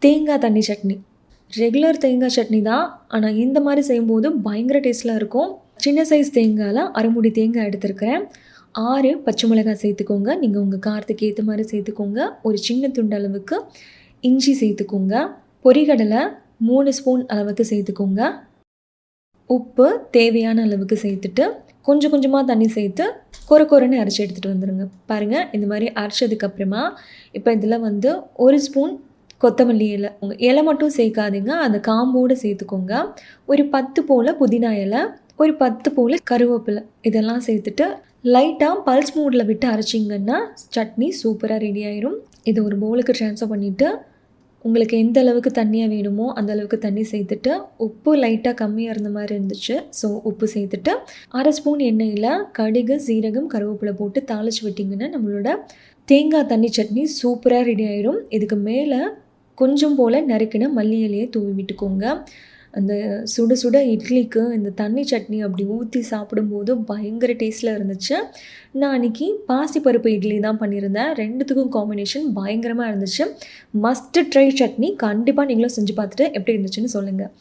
தேங்காய் தண்ணி சட்னி. ரெகுலர் தேங்காய் சட்னி தான். ஆனால் இந்த மாதிரி செய்யும்போது பயங்கர டேஸ்ட்டில் இருக்கும். சின்ன சைஸ் தேங்காயில் அரை மூடி தேங்காய் எடுத்துருக்கிறேன். 6 பச்சை மிளகாய் சேர்த்துக்கோங்க. நீங்கள் உங்கள் காரத்துக்கு ஏற்ற மாதிரி சேர்த்துக்கோங்க. ஒரு சின்ன துண்டு அளவுக்கு இஞ்சி சேர்த்துக்கோங்க. பொரிகடலை 3 ஸ்பூன் அளவுக்கு சேர்த்துக்கோங்க. உப்பு தேவையான அளவுக்கு சேர்த்துட்டு கொஞ்சம் கொஞ்சமாக தண்ணி சேர்த்து கொரன்னு அரைச்சி எடுத்துகிட்டு வந்துடுங்க. பாருங்கள், இந்த மாதிரி அரைச்சதுக்கப்புறமா இப்போ இதில் வந்து 1 ஸ்பூன் கொத்தமல்லி இலை. உங்கள் இலை மட்டும் சேர்க்காதீங்க, அந்த காம்போடு சேர்த்துக்கோங்க. ஒரு 10 போல் புதினா இலை, ஒரு 10 போல் கருவேப்பிலை, இதெல்லாம் சேர்த்துட்டு லைட்டாக பல்ஸ் மோடில் விட்டு அரைச்சிங்கன்னா சட்னி சூப்பராக ரெடி ஆயிரும். இதை ஒரு பவுலுக்கு ட்ரான்ஸ்ஃபர் பண்ணிவிட்டு உங்களுக்கு எந்த அளவுக்கு தண்ணியாக வேணுமோ அந்த அளவுக்கு தண்ணி சேர்த்துட்டு, உப்பு லைட்டாக கம்மியாக இருந்த மாதிரி இருந்துச்சு, ஸோ உப்பு சேர்த்துட்டு 1/2 ஸ்பூன் எண்ணெயில் கடுகு, சீரகம், கருவேப்பிலை போட்டு தாளித்து விட்டிங்கன்னா நம்மளோட தேங்காய் தண்ணி சட்னி சூப்பராக ரெடி ஆயிரும். இதுக்கு மேலே கொஞ்சம் போல் நறுக்கின மல்லி இலையை தூவி விட்டுக்கோங்க. அந்த சுட சுட இட்லிக்கு இந்த தண்ணி சட்னி அப்படி ஊற்றி சாப்பிடும்போது பயங்கர டேஸ்ட்டில் இருந்துச்சு. நான் அன்றைக்கி பாசிப்பருப்பு இட்லி தான் பண்ணியிருந்தேன். 2த்துக்கும் காம்பினேஷன் பயங்கரமாக இருந்துச்சு. Must try chutney. கண்டிப்பாக நீங்களும் செஞ்சு பார்த்துட்டு எப்படி இருந்துச்சுன்னு சொல்லுங்கள்.